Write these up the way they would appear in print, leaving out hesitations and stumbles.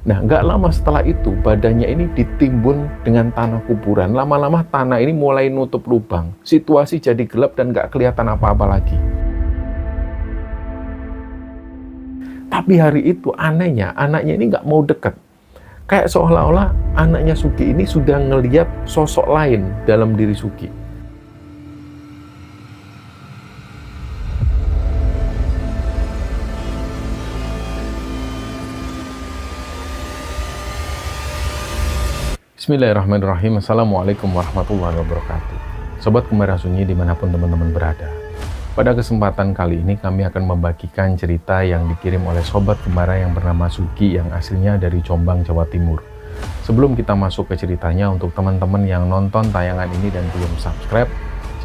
Nah, nggak lama setelah itu, badannya ini ditimbun dengan tanah kuburan. Lama-lama tanah ini mulai nutup lubang. Situasi jadi gelap dan nggak kelihatan apa-apa lagi. Tapi hari itu anehnya, anaknya ini nggak mau dekat. Kayak seolah-olah anaknya Sugi ini sudah ngelihat sosok lain dalam diri Sugi. Bismillahirrahmanirrahim. Assalamualaikum warahmatullahi wabarakatuh. Sobat Kembara Sunyi dimanapun teman-teman berada. Pada kesempatan kali ini kami akan membagikan cerita yang dikirim oleh Sobat Kembara yang bernama Sugi yang aslinya dari Jombang, Jawa Timur. Sebelum kita masuk ke ceritanya, untuk teman-teman yang nonton tayangan ini dan belum subscribe,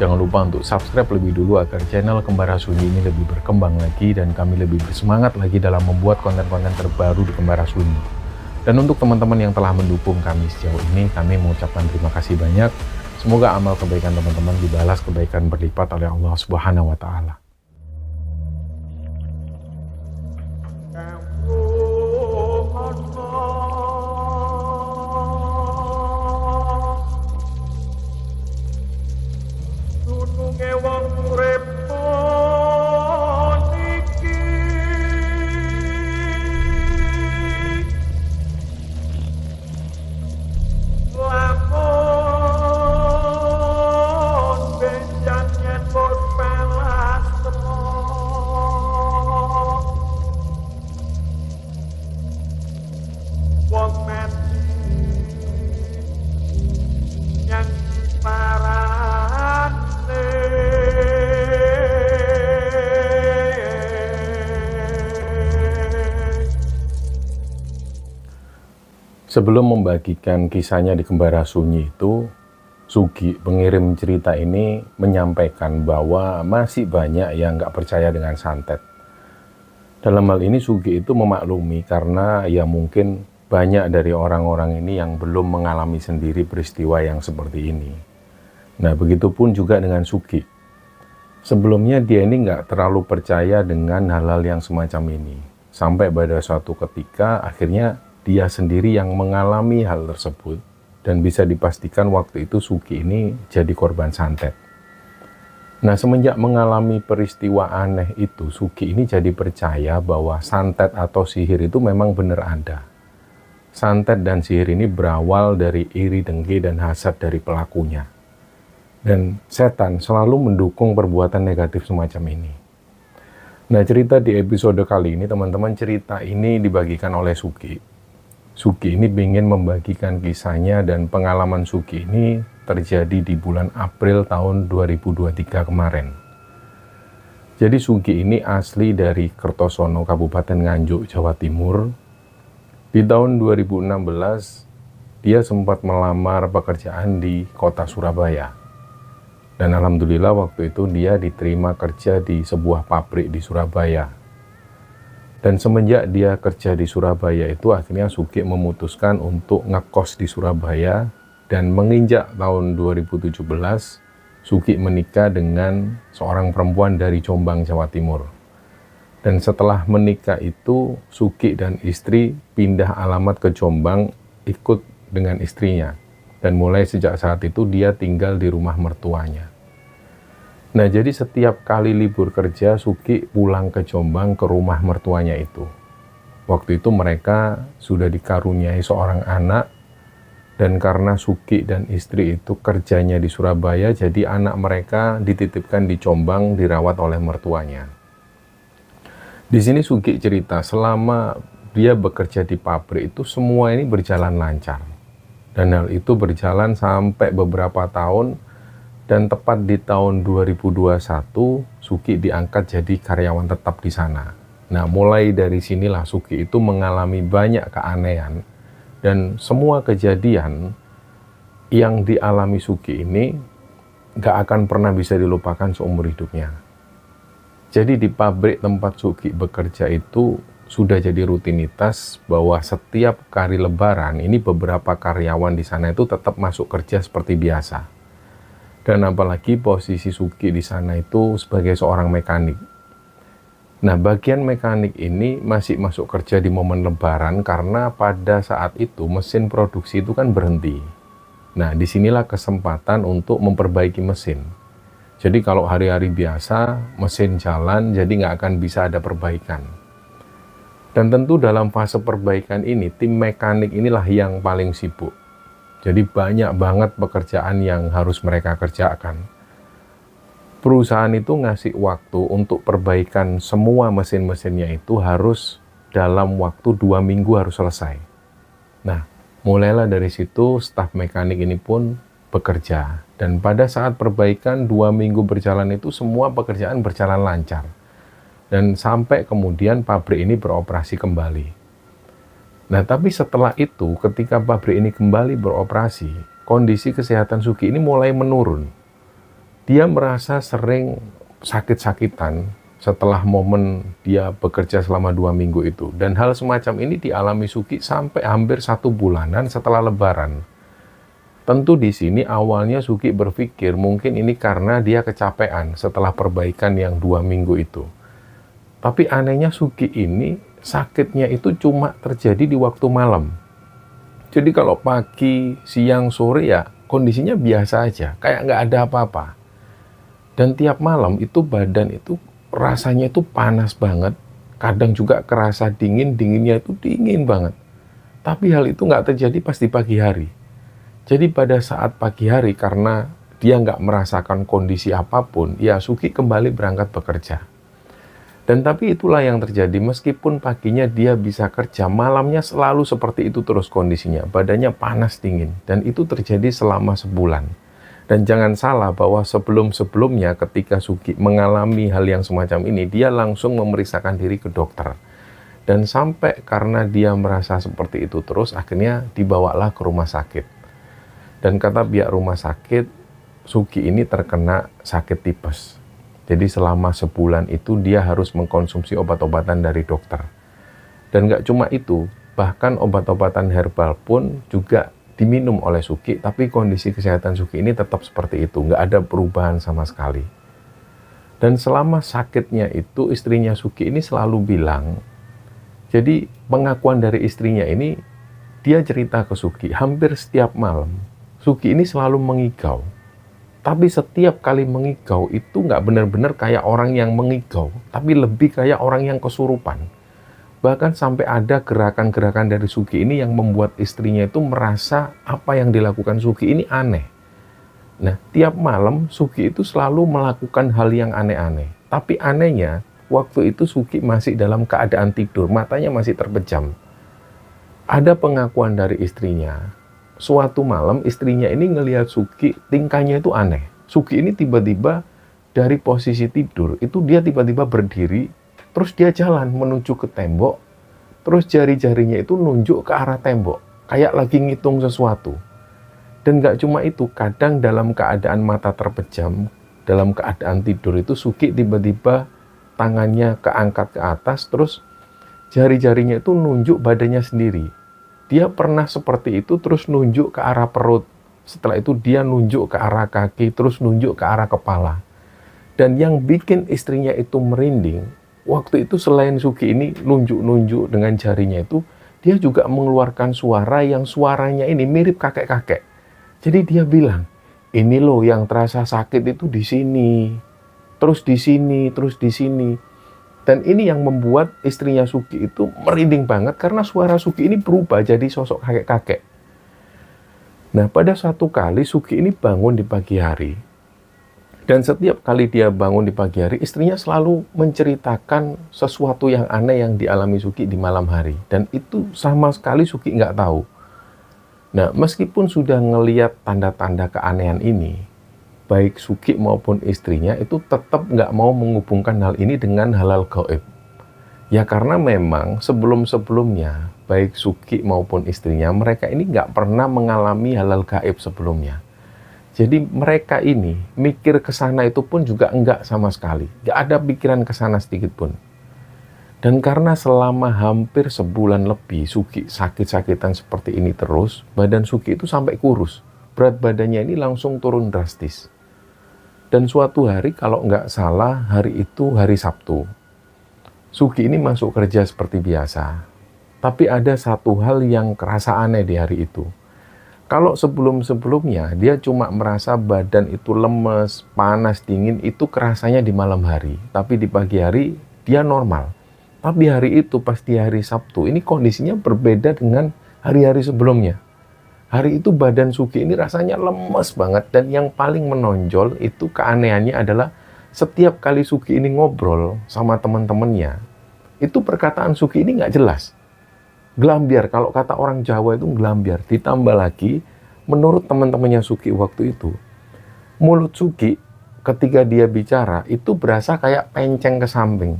jangan lupa untuk subscribe lebih dulu agar channel Kembara Sunyi ini lebih berkembang lagi dan kami lebih bersemangat lagi dalam membuat konten-konten terbaru di Kembara Sunyi. Dan untuk teman-teman yang telah mendukung kami sejauh ini, kami mengucapkan terima kasih banyak. Semoga amal kebaikan teman-teman dibalas kebaikan berlipat oleh Allah Subhanahu wa Ta'ala. Sebelum membagikan kisahnya di Kembara Sunyi itu, Sugi, pengirim cerita ini, menyampaikan bahwa masih banyak yang nggak percaya dengan santet. Dalam hal ini Sugi itu memaklumi karena ya mungkin banyak dari orang-orang ini yang belum mengalami sendiri peristiwa yang seperti ini. Nah, begitupun juga dengan Sugi. Sebelumnya dia ini nggak terlalu percaya dengan hal-hal yang semacam ini. Sampai pada suatu ketika akhirnya dia sendiri yang mengalami hal tersebut dan bisa dipastikan waktu itu Sugi ini jadi korban santet. Nah, semenjak mengalami peristiwa aneh itu, Sugi ini jadi percaya bahwa santet atau sihir itu memang benar ada. Santet dan sihir ini berawal dari iri dengki dan hasad dari pelakunya. Dan setan selalu mendukung perbuatan negatif semacam ini. Nah, cerita di episode kali ini, teman-teman, cerita ini dibagikan oleh Sugi. Sugi ini ingin membagikan kisahnya dan pengalaman Sugi ini terjadi di bulan April tahun 2023 kemarin. Jadi Sugi ini asli dari Kertosono, Kabupaten Nganjuk, Jawa Timur. Di tahun 2016, dia sempat melamar pekerjaan di kota Surabaya. Dan alhamdulillah waktu itu dia diterima kerja di sebuah pabrik di Surabaya. Dan semenjak dia kerja di Surabaya itu akhirnya Sugi memutuskan untuk ngekos di Surabaya dan menginjak tahun 2017 Sugi menikah dengan seorang perempuan dari Jombang, Jawa Timur. Dan setelah menikah itu Sugi dan istri pindah alamat ke Jombang ikut dengan istrinya. Dan mulai sejak saat itu dia tinggal di rumah mertuanya. Nah, jadi setiap kali libur kerja, Sugi pulang ke Jombang ke rumah mertuanya itu. Waktu itu mereka sudah dikaruniai seorang anak, dan karena Sugi dan istri itu kerjanya di Surabaya, jadi anak mereka dititipkan di Jombang, dirawat oleh mertuanya. Di sini Sugi cerita, selama dia bekerja di pabrik itu semua ini berjalan lancar. Dan hal itu berjalan sampai beberapa tahun. Dan tepat di tahun 2021, Sugi diangkat jadi karyawan tetap di sana. Nah, mulai dari sinilah Sugi itu mengalami banyak keanehan. Dan semua kejadian yang dialami Sugi ini gak akan pernah bisa dilupakan seumur hidupnya. Jadi di pabrik tempat Sugi bekerja itu sudah jadi rutinitas bahwa setiap kali lebaran ini beberapa karyawan di sana itu tetap masuk kerja seperti biasa. Dan apalagi posisi Sugi di sana itu sebagai seorang mekanik. Nah, bagian mekanik ini masih masuk kerja di momen Lebaran karena pada saat itu mesin produksi itu kan berhenti. Nah, disinilah kesempatan untuk memperbaiki mesin. Jadi kalau hari-hari biasa, mesin jalan, jadi nggak akan bisa ada perbaikan. Dan tentu dalam fase perbaikan ini, tim mekanik inilah yang paling sibuk. Jadi banyak banget pekerjaan yang harus mereka kerjakan. Perusahaan itu ngasih waktu untuk perbaikan semua mesin-mesinnya itu harus dalam waktu 2 minggu harus selesai. Nah, mulailah dari situ staf mekanik ini pun bekerja. Dan pada saat perbaikan 2 minggu berjalan itu semua pekerjaan berjalan lancar. Dan sampai kemudian pabrik ini beroperasi kembali. Nah, tapi setelah itu ketika pabrik ini kembali beroperasi, kondisi kesehatan Sugi ini mulai menurun. Dia merasa sering sakit-sakitan setelah momen dia bekerja selama 2 minggu itu. Dan hal semacam ini dialami Sugi sampai hampir 1 bulanan setelah Lebaran. Tentu di sini awalnya Sugi berpikir mungkin ini karena dia kecapean setelah perbaikan yang 2 minggu itu. Tapi anehnya Sugi ini sakitnya itu cuma terjadi di waktu malam. Jadi kalau pagi, siang, sore ya kondisinya biasa aja, kayak nggak ada apa-apa. Dan tiap malam itu badan itu rasanya itu panas banget. Kadang juga kerasa dingin, dinginnya itu dingin banget. Tapi hal itu nggak terjadi pas di pagi hari. Jadi pada saat pagi hari karena dia nggak merasakan kondisi apapun, ya Sugi kembali berangkat bekerja. Dan tapi itulah yang terjadi, meskipun paginya dia bisa kerja, malamnya selalu seperti itu terus kondisinya. Badannya panas dingin, dan itu terjadi selama sebulan. Dan jangan salah bahwa sebelum-sebelumnya ketika Sugi mengalami hal yang semacam ini, dia langsung memeriksakan diri ke dokter. Dan sampai karena dia merasa seperti itu terus, akhirnya dibawalah ke rumah sakit. Dan kata pihak rumah sakit, Sugi ini terkena sakit tipes. Jadi selama sebulan itu dia harus mengkonsumsi obat-obatan dari dokter. Dan nggak cuma itu, bahkan obat-obatan herbal pun juga diminum oleh Sugi, tapi kondisi kesehatan Sugi ini tetap seperti itu, nggak ada perubahan sama sekali. Dan selama sakitnya itu, istrinya Sugi ini selalu bilang, jadi pengakuan dari istrinya ini, dia cerita ke Sugi, hampir setiap malam, Sugi ini selalu mengigau. Tapi setiap kali mengigau itu nggak benar-benar kayak orang yang mengigau, tapi lebih kayak orang yang kesurupan. Bahkan sampai ada gerakan-gerakan dari Sugi ini yang membuat istrinya itu merasa apa yang dilakukan Sugi ini aneh. Nah, tiap malam Sugi itu selalu melakukan hal yang aneh-aneh. Tapi anehnya, waktu itu Sugi masih dalam keadaan tidur, matanya masih terpejam. Ada pengakuan dari istrinya. Suatu malam istrinya ini ngelihat Sugi tingkahnya itu aneh. Sugi ini tiba-tiba dari posisi tidur itu dia tiba-tiba berdiri, terus dia jalan menuju ke tembok, terus jari-jarinya itu nunjuk ke arah tembok, kayak lagi ngitung sesuatu. Dan gak cuma itu, kadang dalam keadaan mata terpejam, dalam keadaan tidur itu Sugi tiba-tiba tangannya keangkat ke atas, terus jari-jarinya itu nunjuk badannya sendiri. Dia pernah seperti itu terus nunjuk ke arah perut. Setelah itu dia nunjuk ke arah kaki, terus nunjuk ke arah kepala. Dan yang bikin istrinya itu merinding, waktu itu selain Sugi ini nunjuk-nunjuk dengan jarinya itu, dia juga mengeluarkan suara yang suaranya ini mirip kakek-kakek. Jadi dia bilang, ini loh yang terasa sakit itu di sini, terus di sini, terus di sini. Dan ini yang membuat istrinya Sugi itu merinding banget karena suara Sugi ini berubah jadi sosok kakek-kakek. Nah, pada suatu kali Sugi ini bangun di pagi hari. Dan setiap kali dia bangun di pagi hari, istrinya selalu menceritakan sesuatu yang aneh yang dialami Sugi di malam hari. Dan itu sama sekali Sugi nggak tahu. Nah, meskipun sudah ngelihat tanda-tanda keanehan ini, baik Sugi maupun istrinya itu tetap nggak mau menghubungkan hal ini dengan halal gaib. Ya karena memang sebelum-sebelumnya, baik Sugi maupun istrinya, mereka ini nggak pernah mengalami halal gaib sebelumnya. Jadi mereka ini mikir ke sana itu pun juga enggak sama sekali. Nggak ada pikiran ke sana sedikit pun. Dan karena selama hampir sebulan lebih Sugi sakit-sakitan seperti ini terus, badan Sugi itu sampai kurus. Berat badannya ini langsung turun drastis. Dan suatu hari kalau nggak salah hari itu hari Sabtu. Sugi ini masuk kerja seperti biasa. Tapi ada satu hal yang kerasa aneh di hari itu. Kalau sebelum-sebelumnya dia cuma merasa badan itu lemes, panas, dingin, itu kerasanya di malam hari. Tapi di pagi hari dia normal. Tapi hari itu pas di hari Sabtu ini kondisinya berbeda dengan hari-hari sebelumnya. Hari itu badan Sugi ini rasanya lemes banget, dan yang paling menonjol itu keanehannya adalah setiap kali Sugi ini ngobrol sama teman-temannya, itu perkataan Sugi ini nggak jelas. Gelambiar, kalau kata orang Jawa itu gelambiar. Ditambah lagi, menurut teman-temannya Sugi waktu itu, mulut Sugi ketika dia bicara itu berasa kayak penceng ke samping.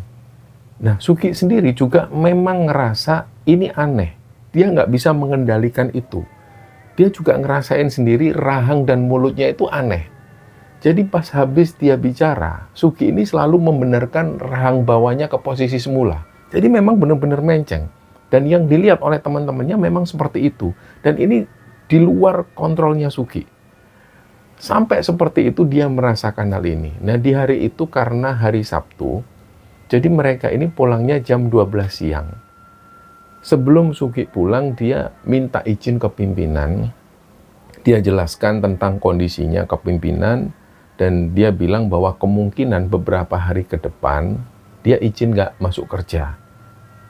Nah, Sugi sendiri juga memang ngerasa ini aneh. Dia nggak bisa mengendalikan itu. Dia juga ngerasain sendiri rahang dan mulutnya itu aneh. Jadi pas habis dia bicara, Sugi ini selalu membenarkan rahang bawahnya ke posisi semula. Jadi memang benar-benar menceng. Dan yang dilihat oleh teman-temannya memang seperti itu. Dan ini di luar kontrolnya Sugi. Sampai seperti itu dia merasakan hal ini. Nah, di hari itu karena hari Sabtu, jadi mereka ini pulangnya jam 12 siang. Sebelum Sugi pulang, dia minta izin ke pimpinan. Dia jelaskan tentang kondisinya ke pimpinan. Dan dia bilang bahwa kemungkinan beberapa hari ke depan, dia izin nggak masuk kerja.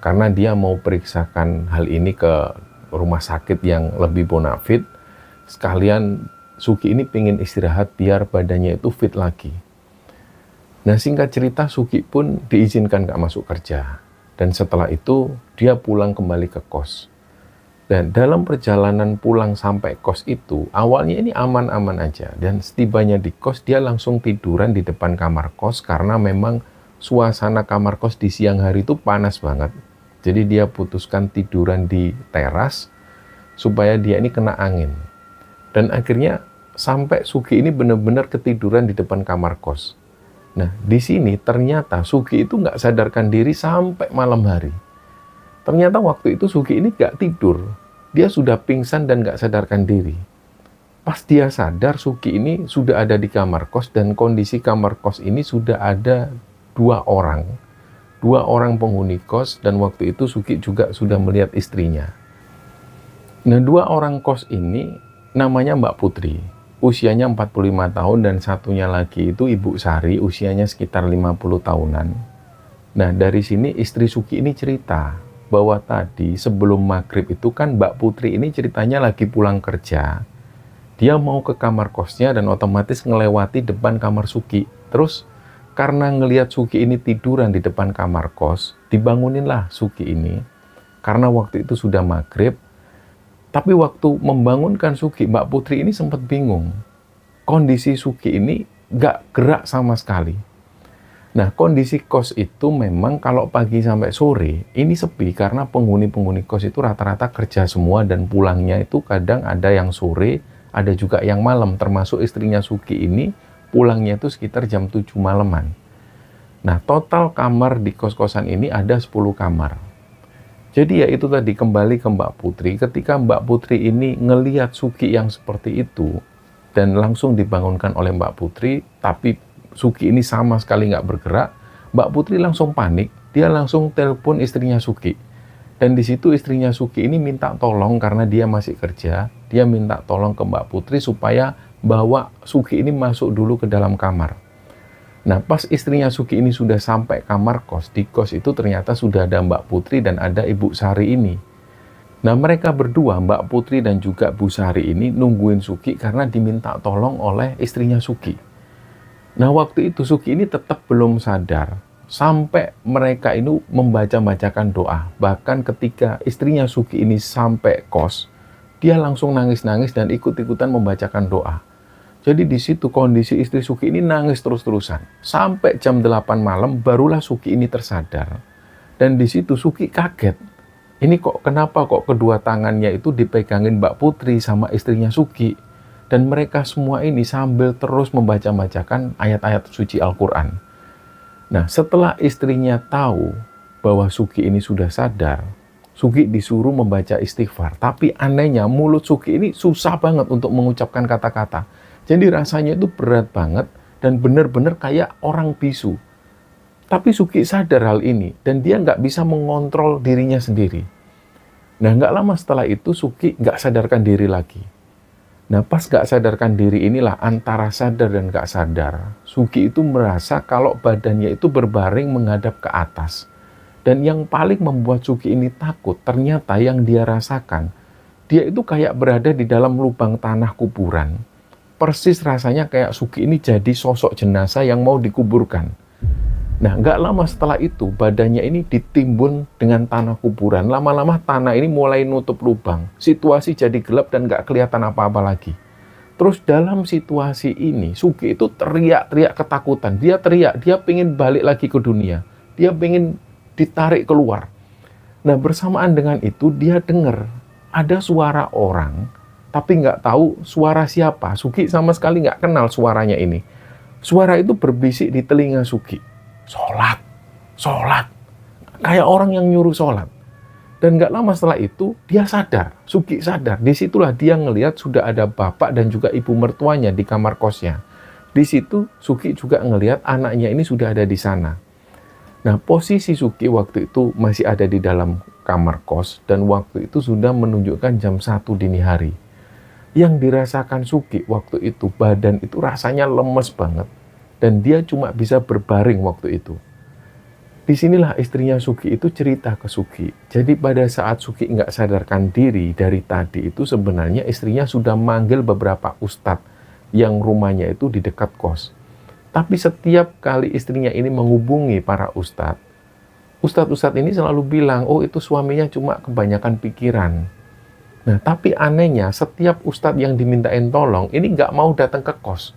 Karena dia mau periksakan hal ini ke rumah sakit yang lebih bonafit. Sekalian Sugi ini pengen istirahat biar badannya itu fit lagi. Nah, singkat cerita Sugi pun diizinkan gak masuk kerja. Dan setelah itu dia pulang kembali ke kos. Dan dalam perjalanan pulang sampai kos itu, awalnya ini aman-aman aja. Dan setibanya di kos dia langsung tiduran di depan kamar kos karena memang suasana kamar kos di siang hari itu panas banget. Jadi dia putuskan tiduran di teras supaya dia ini kena angin. Dan akhirnya sampai Sugi ini benar-benar ketiduran di depan kamar kos. Nah, di sini ternyata Sugi itu nggak sadarkan diri sampai malam hari. Ternyata waktu itu Sugi ini nggak tidur. Dia sudah pingsan dan nggak sadarkan diri. Pas dia sadar, Sugi ini sudah ada di kamar kos, dan kondisi kamar kos ini sudah ada dua orang penghuni kos, dan waktu itu Sugi juga sudah melihat istrinya. Nah, dua orang kos ini namanya Mbak Putri, usianya 45 tahun, dan satunya lagi itu Ibu Sari, usianya sekitar 50 tahunan. Nah, dari sini istri Sugi ini cerita bahwa tadi sebelum maghrib itu kan Mbak Putri ini ceritanya lagi pulang kerja. Dia mau ke kamar kosnya dan otomatis ngelewati depan kamar Sugi. Terus karena ngelihat Sugi ini tiduran di depan kamar kos, dibanguninlah Sugi ini. Karena waktu itu sudah maghrib, tapi waktu membangunkan Sugi, Mbak Putri ini sempat bingung. Kondisi Sugi ini nggak gerak sama sekali. Nah, kondisi kos itu memang kalau pagi sampai sore, ini sepi karena penghuni-penghuni kos itu rata-rata kerja semua, dan pulangnya itu kadang ada yang sore, ada juga yang malam, termasuk istrinya Sugi ini. Pulangnya itu sekitar jam 7 malaman. Nah, total kamar di kos-kosan ini ada 10 kamar. Jadi ya itu tadi, kembali ke Mbak Putri. Ketika Mbak Putri ini ngelihat Sugi yang seperti itu, dan langsung dibangunkan oleh Mbak Putri, tapi Sugi ini sama sekali nggak bergerak, Mbak Putri langsung panik. Dia langsung telepon istrinya Sugi. Dan di situ istrinya Sugi ini minta tolong karena dia masih kerja. Dia minta tolong ke Mbak Putri supaya bawa Sugi ini masuk dulu ke dalam kamar. Nah, pas istrinya Sugi ini sudah sampai kamar kos, di kos itu ternyata sudah ada Mbak Putri dan ada Ibu Sari ini. Nah, mereka berdua, Mbak Putri dan juga Bu Sari ini nungguin Sugi karena diminta tolong oleh istrinya Sugi. Nah, waktu itu Sugi ini tetap belum sadar sampai mereka ini membaca-bacakan doa. Bahkan ketika istrinya Sugi ini sampai kos, dia langsung nangis-nangis dan ikut-ikutan membacakan doa. Jadi di situ kondisi istri Sugi ini nangis terus-terusan. Sampai jam 8 malam barulah Sugi ini tersadar. Dan di situ Sugi kaget. Ini kenapa kok kedua tangannya itu dipegangin Mbak Putri sama istrinya Sugi. Dan mereka semua ini sambil terus membaca-bacakan ayat-ayat suci Al-Quran. Nah, setelah istrinya tahu bahwa Sugi ini sudah sadar, Sugi disuruh membaca istighfar. Tapi anehnya mulut Sugi ini susah banget untuk mengucapkan kata-kata. Jadi rasanya itu berat banget dan benar-benar kayak orang bisu. Tapi Suki sadar hal ini dan dia nggak bisa mengontrol dirinya sendiri. Nah, nggak lama setelah itu Suki nggak sadarkan diri lagi. Nah, pas nggak sadarkan diri inilah antara sadar dan nggak sadar, Suki itu merasa kalau badannya itu berbaring menghadap ke atas. Dan yang paling membuat Suki ini takut, ternyata yang dia rasakan, dia itu kayak berada di dalam lubang tanah kuburan. Persis rasanya kayak Suki ini jadi sosok jenazah yang mau dikuburkan. Nah, nggak lama setelah itu, badannya ini ditimbun dengan tanah kuburan. Lama-lama tanah ini mulai nutup lubang. Situasi jadi gelap dan nggak kelihatan apa-apa lagi. Terus dalam situasi ini, Suki itu teriak-teriak ketakutan. Dia teriak, dia pengen balik lagi ke dunia. Dia pengen ditarik keluar. Nah, bersamaan dengan itu, dia dengar ada suara orang, tapi nggak tahu suara siapa. Suki sama sekali nggak kenal suaranya ini. Suara itu berbisik di telinga Suki. Sholat, sholat. Kayak orang yang nyuruh sholat. Dan nggak lama setelah itu, dia sadar. Suki sadar. Disitulah dia ngelihat sudah ada bapak dan juga ibu mertuanya di kamar kosnya. Di situ, Suki juga ngelihat anaknya ini sudah ada di sana. Nah, posisi Suki waktu itu masih ada di dalam kamar kos. Dan waktu itu sudah menunjukkan jam 1 dini hari. Yang dirasakan Suki waktu itu, badan itu rasanya lemes banget. Dan dia cuma bisa berbaring waktu itu. Disinilah istrinya Suki itu cerita ke Suki. Jadi pada saat Suki nggak sadarkan diri dari tadi itu sebenarnya istrinya sudah manggil beberapa ustadz yang rumahnya itu di dekat kos. Tapi setiap kali istrinya ini menghubungi para ustadz ini selalu bilang, oh itu suaminya cuma kebanyakan pikiran. Nah, tapi anehnya setiap ustadz yang dimintain tolong ini nggak mau datang ke kos.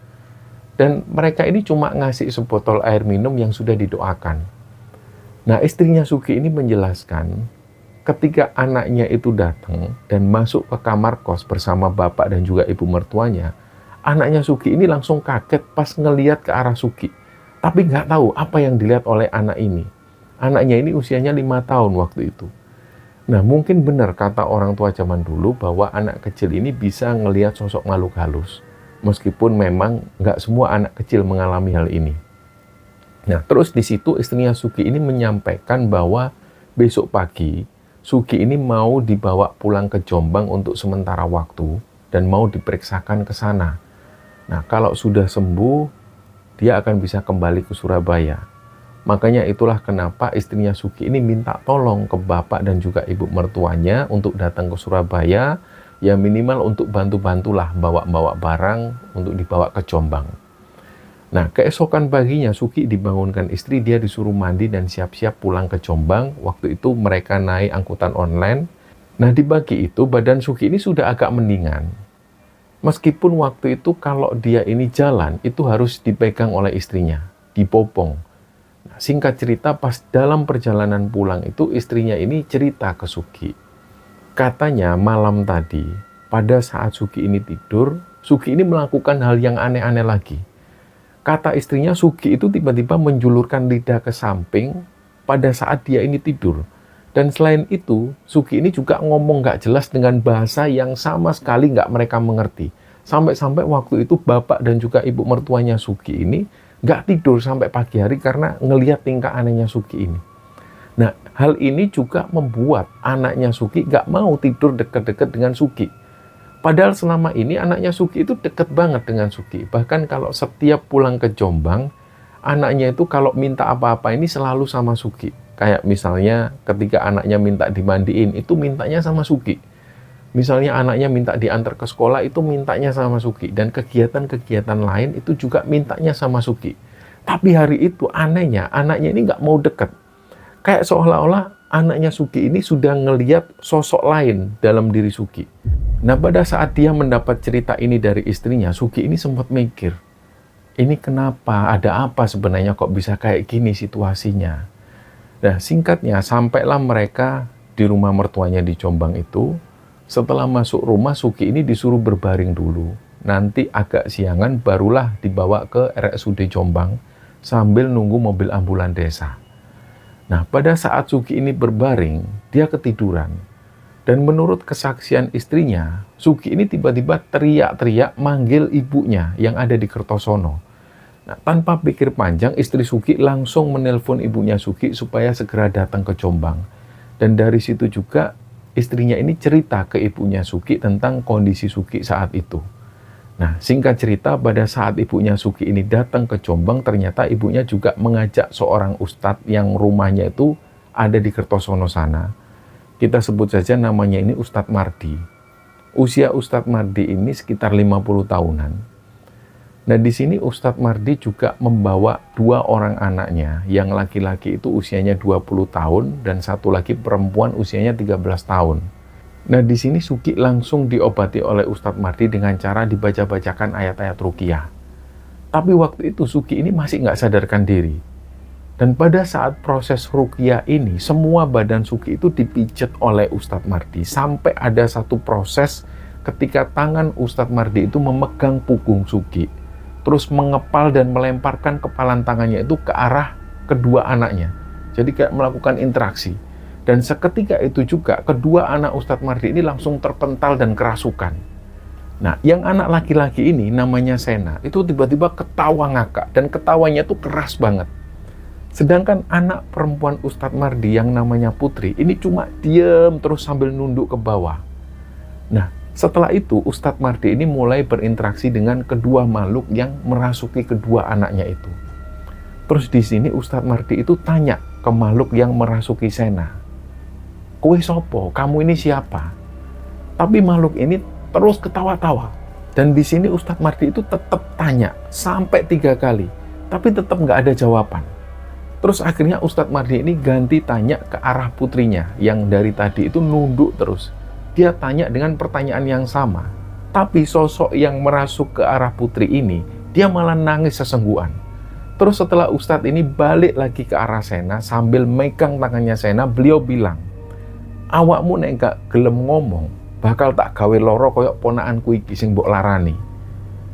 Dan mereka ini cuma ngasih sebotol air minum yang sudah didoakan. Nah, istrinya Suki ini menjelaskan, ketika anaknya itu datang dan masuk ke kamar kos bersama bapak dan juga ibu mertuanya, anaknya Suki ini langsung kaget pas ngeliat ke arah Suki. Tapi nggak tahu apa yang dilihat oleh anak ini. Anaknya ini usianya 5 tahun waktu itu. Nah, mungkin benar kata orang tua zaman dulu bahwa anak kecil ini bisa ngelihat sosok makhluk halus. Meskipun memang nggak semua anak kecil mengalami hal ini. Nah, terus di situ istrinya Suki ini menyampaikan bahwa besok pagi Suki ini mau dibawa pulang ke Jombang untuk sementara waktu dan mau diperiksakan ke sana. Nah, kalau sudah sembuh, dia akan bisa kembali ke Surabaya. Makanya itulah kenapa istrinya Suki ini minta tolong ke bapak dan juga ibu mertuanya untuk datang ke Surabaya. Ya minimal untuk bantu-bantulah bawa-bawa barang untuk dibawa ke Jombang. Nah, keesokan paginya Suki dibangunkan istri, dia disuruh mandi dan siap-siap pulang ke Jombang. Waktu itu mereka naik angkutan online. Nah, di pagi itu badan Suki ini sudah agak mendingan. Meskipun waktu itu kalau dia ini jalan, itu harus dipegang oleh istrinya, dipopong. Nah, singkat cerita, pas dalam perjalanan pulang itu istrinya ini cerita ke Suki. Katanya malam tadi, pada saat Suki ini tidur, Suki ini melakukan hal yang aneh-aneh lagi. Kata istrinya, Suki itu tiba-tiba menjulurkan lidah ke samping pada saat dia ini tidur. Dan selain itu, Suki ini juga ngomong nggak jelas dengan bahasa yang sama sekali nggak mereka mengerti. Sampai-sampai waktu itu bapak dan juga ibu mertuanya Suki ini nggak tidur sampai pagi hari karena ngelihat tingkah anehnya Suki ini. Nah, hal ini juga membuat anaknya Suki gak mau tidur dekat-dekat dengan Suki. Padahal selama ini anaknya Suki itu dekat banget dengan Suki. Bahkan kalau setiap pulang ke Jombang, anaknya itu kalau minta apa-apa ini selalu sama Suki. Kayak misalnya ketika anaknya minta dimandiin, itu mintanya sama Suki. Misalnya anaknya minta diantar ke sekolah, itu mintanya sama Suki. Dan kegiatan-kegiatan lain itu juga mintanya sama Suki. Tapi hari itu anehnya, anaknya ini gak mau dekat. Kayak seolah-olah anaknya Suki ini sudah ngeliat sosok lain dalam diri Suki. Nah, pada saat dia mendapat cerita ini dari istrinya, Suki ini sempat mikir, ini kenapa, ada apa sebenarnya kok bisa kayak gini situasinya. Nah, singkatnya, sampailah mereka di rumah mertuanya di Jombang itu. Setelah masuk rumah, Suki ini disuruh berbaring dulu. Nanti agak siangan barulah dibawa ke RSUD Jombang sambil nunggu mobil ambulan desa. Nah, pada saat Suki ini berbaring, dia ketiduran. Dan menurut kesaksian istrinya, Suki ini tiba-tiba teriak-teriak manggil ibunya yang ada di Kertosono. Nah, tanpa pikir panjang, istri Sugi langsung menelpon ibunya Sugi supaya segera datang ke Jombang. Dan dari situ juga istrinya ini cerita ke ibunya Sugi tentang kondisi Sugi saat itu. Nah, singkat cerita, pada saat ibunya Sugi ini datang ke Jombang, ternyata ibunya juga mengajak seorang ustadz yang rumahnya itu ada di Kertosono sana. Kita sebut saja namanya ini Ustadz Mardi. Usia Ustadz Mardi ini sekitar 50 tahunan. Nah, di sini Ustadz Mardi juga membawa 2 orang anaknya, yang laki-laki itu usianya 20 tahun dan satu lagi perempuan usianya 13 tahun. Nah, di sini Sugi langsung diobati oleh Ustadz Mardi dengan cara dibaca-bacakan ayat-ayat ruqyah. Tapi waktu itu Sugi ini masih nggak sadarkan diri. Dan pada saat proses ruqyah ini, semua badan Sugi itu dipijet oleh Ustadz Mardi. Sampai ada satu proses ketika tangan Ustadz Mardi itu memegang punggung Sugi, terus mengepal dan melemparkan kepalan tangannya itu ke arah kedua anaknya. Jadi kayak melakukan interaksi. Dan seketika itu juga kedua anak Ustadz Mardi ini langsung terpental dan kerasukan. Nah, yang anak laki-laki ini namanya Sena, itu tiba-tiba ketawa ngakak dan ketawanya tuh keras banget. Sedangkan anak perempuan Ustadz Mardi yang namanya Putri ini cuma diem terus sambil nunduk ke bawah. Nah, setelah itu Ustadz Mardi ini mulai berinteraksi dengan kedua makhluk yang merasuki kedua anaknya itu. Terus di sini Ustadz Mardi itu tanya ke makhluk yang merasuki Sena, "Kowe sopo? Kamu ini siapa?" Tapi makhluk ini terus ketawa-tawa. Dan di sini Ustadz Mardi itu tetap tanya sampai 3 kali, tapi tetap nggak ada jawaban. Terus akhirnya Ustadz Mardi ini ganti tanya ke arah putrinya yang dari tadi itu nunduk terus. Dia tanya dengan pertanyaan yang sama. Tapi sosok yang merasuk ke arah putri ini, dia malah nangis sesenggukan. Terus setelah Ustadz ini balik lagi ke arah Sena sambil megang tangannya Sena, beliau bilang, "Awakmu nek gak gelem ngomong, bakal tak gawe loro koyok ponakanku iki sing mbok larani."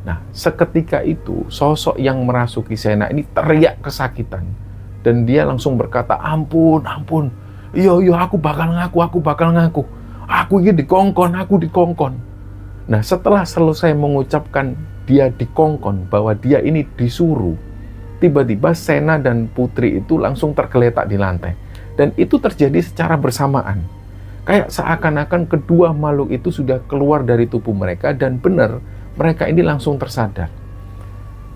Nah, seketika itu sosok yang merasuki Sena ini teriak kesakitan. Dan dia langsung berkata, "Ampun, ampun. Iya, aku bakal ngaku. Aku ini dikongkon, aku dikongkon." Nah, setelah selesai mengucapkan dia dikongkon, bahwa dia ini disuruh, tiba-tiba Sena dan Putri itu langsung tergeletak di lantai. Dan itu terjadi secara bersamaan. Kayak seakan-akan kedua makhluk itu sudah keluar dari tubuh mereka dan benar, mereka ini langsung tersadar.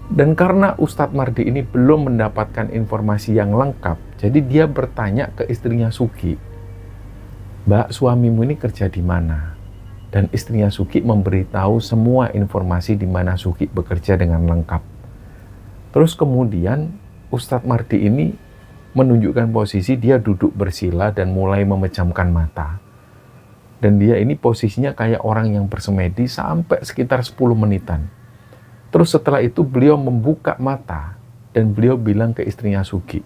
Dan karena Ustadz Mardi ini belum mendapatkan informasi yang lengkap, jadi dia bertanya ke istrinya Sugi, "Mbak, suamimu ini kerja di mana?" Dan istrinya Sugi memberitahu semua informasi di mana Sugi bekerja dengan lengkap. Terus kemudian Ustadz Mardi ini menunjukkan posisi dia duduk bersila dan mulai memejamkan mata. Dan dia ini posisinya kayak orang yang bersemedi sampai sekitar 10 menitan. Terus setelah itu beliau membuka mata dan beliau bilang ke istrinya Sugi,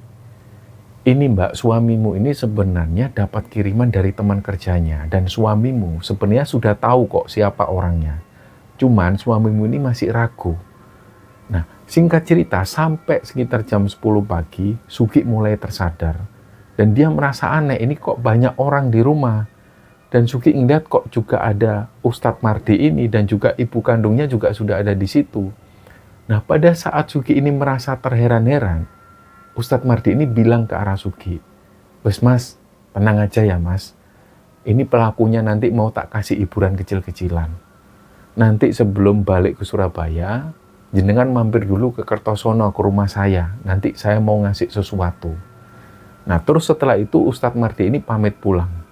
"Ini Mbak, suamimu ini sebenarnya dapat kiriman dari teman kerjanya dan suamimu sebenarnya sudah tahu kok siapa orangnya. Cuman suamimu ini masih ragu." Nah, singkat cerita sampai sekitar jam 10 pagi Sugi mulai tersadar dan dia merasa aneh, ini kok banyak orang di rumah. Dan Sugi ngeliat kok juga ada Ustadz Mardi ini dan juga ibu kandungnya juga sudah ada di situ. Nah, pada saat Sugi ini merasa terheran-heran, Ustadz Mardi ini bilang ke arah Sugi, "Wes Mas, tenang aja ya Mas. Ini pelakunya nanti mau tak kasih hiburan kecil-kecilan. Nanti sebelum balik ke Surabaya, jenengan mampir dulu ke Kertosono ke rumah saya. Nanti saya mau ngasih sesuatu." Nah, terus setelah itu Ustadz Mardi ini pamit pulang.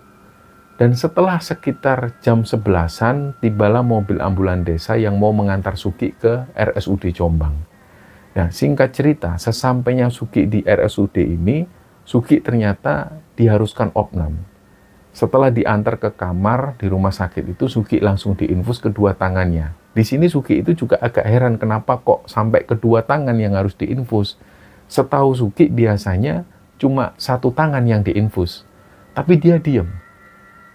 Dan setelah sekitar jam 11-an, tibalah mobil ambulan desa yang mau mengantar Sugi ke RSUD Jombang. Nah, singkat cerita, sesampainya Sugi di RSUD ini, Sugi ternyata diharuskan opnam. Setelah diantar ke kamar di rumah sakit itu, Sugi langsung diinfus kedua tangannya. Di sini Sugi itu juga agak heran kenapa kok sampai kedua tangan yang harus diinfus. Setahu Sugi biasanya cuma satu tangan yang diinfus. Tapi dia diem.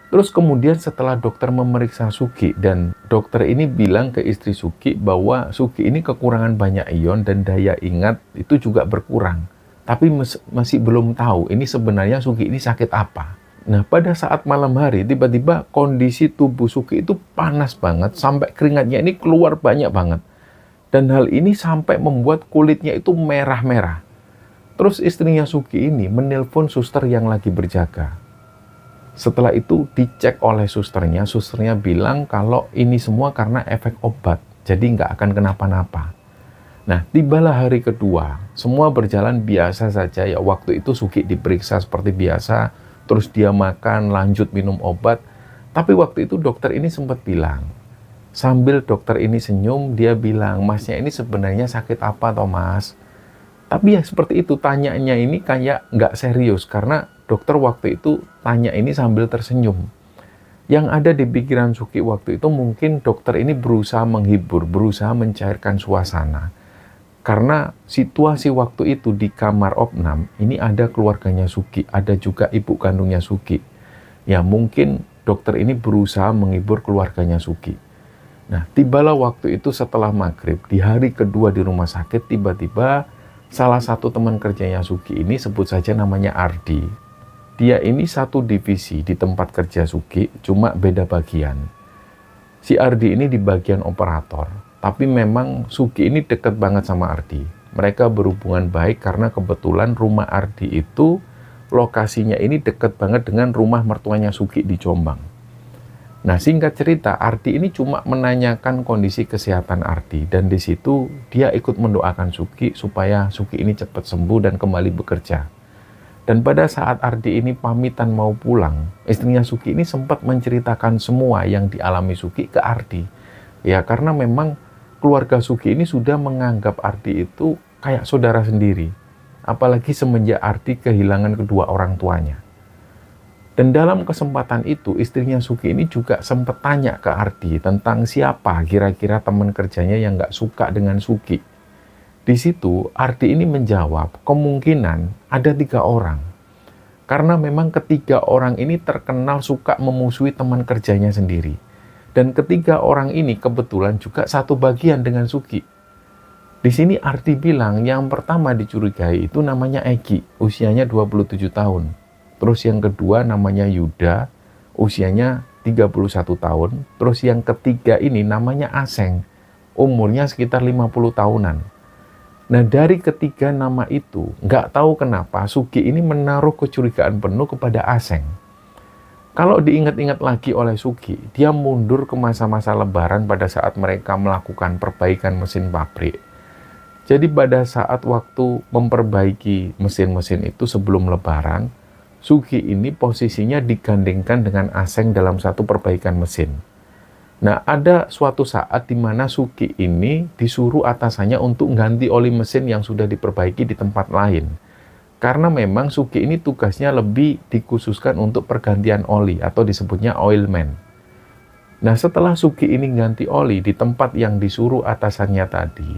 Terus kemudian setelah dokter memeriksa Sugi dan dokter ini bilang ke istri Sugi bahwa Sugi ini kekurangan banyak ion dan daya ingat itu juga berkurang. Tapi masih belum tahu ini sebenarnya Sugi ini sakit apa. Nah, pada saat malam hari tiba-tiba kondisi tubuh Sugi itu panas banget sampai keringatnya ini keluar banyak banget. Dan hal ini sampai membuat kulitnya itu merah-merah. Terus istrinya Sugi ini menelpon suster yang lagi berjaga. Setelah itu dicek oleh susternya bilang kalau ini semua karena efek obat, jadi nggak akan kenapa-napa. Nah, tibalah hari kedua, semua berjalan biasa saja ya. Waktu itu Sugi diperiksa seperti biasa, terus dia makan, lanjut minum obat. Tapi waktu itu dokter ini sempat bilang, sambil dokter ini senyum, dia bilang, masnya ini sebenarnya sakit apa toh mas? Tapi ya seperti itu, tanyanya ini kayak nggak serius, karena dokter waktu itu tanya ini sambil tersenyum. Yang ada di pikiran Sugi waktu itu mungkin dokter ini berusaha menghibur, berusaha mencairkan suasana. Karena situasi waktu itu di kamar opnam, ini ada keluarganya Sugi, ada juga ibu kandungnya Sugi. Ya mungkin dokter ini berusaha menghibur keluarganya Sugi. Nah, tibalah waktu itu setelah maghrib, di hari kedua di rumah sakit, tiba-tiba salah satu teman kerjanya Sugi ini, sebut saja namanya Ardi. Dia ini satu divisi di tempat kerja Sugi, cuma beda bagian. Si Ardi ini di bagian operator, tapi memang Sugi ini dekat banget sama Ardi. Mereka berhubungan baik karena kebetulan rumah Ardi itu lokasinya ini dekat banget dengan rumah mertuanya Sugi di Jombang. Nah, singkat cerita, Ardi ini cuma menanyakan kondisi kesehatan Ardi, dan di situ dia ikut mendoakan Sugi supaya Sugi ini cepat sembuh dan kembali bekerja. Dan pada saat Ardi ini pamitan mau pulang, istrinya Sugi ini sempat menceritakan semua yang dialami Sugi ke Ardi. Ya, karena memang keluarga Sugi ini sudah menganggap Ardi itu kayak saudara sendiri. Apalagi semenjak Ardi kehilangan kedua orang tuanya. Dan dalam kesempatan itu, istrinya Sugi ini juga sempat tanya ke Ardi tentang siapa kira-kira teman kerjanya yang nggak suka dengan Sugi. Di situ, Ardi ini menjawab, kemungkinan ada 3 orang. Karena memang ketiga orang ini terkenal suka memusuhi teman kerjanya sendiri. Dan ketiga orang ini kebetulan juga satu bagian dengan Sugi. Di sini Ardi bilang yang pertama dicurigai itu namanya Egi, usianya 27 tahun. Terus yang kedua namanya Yuda, usianya 31 tahun. Terus yang ketiga ini namanya Aseng, umurnya sekitar 50 tahunan. Nah, dari ketiga nama itu, nggak tahu kenapa Sugi ini menaruh kecurigaan penuh kepada Aseng. Kalau diingat-ingat lagi oleh Sugi, dia mundur ke masa-masa lebaran pada saat mereka melakukan perbaikan mesin pabrik. Jadi pada saat waktu memperbaiki mesin-mesin itu sebelum lebaran, Sugi ini posisinya digandengkan dengan Aseng dalam satu perbaikan mesin. Nah, ada suatu saat di mana Sugi ini disuruh atasannya untuk ganti oli mesin yang sudah diperbaiki di tempat lain. Karena memang Sugi ini tugasnya lebih dikhususkan untuk pergantian oli atau disebutnya oilman. Nah, setelah Sugi ini ganti oli di tempat yang disuruh atasannya tadi,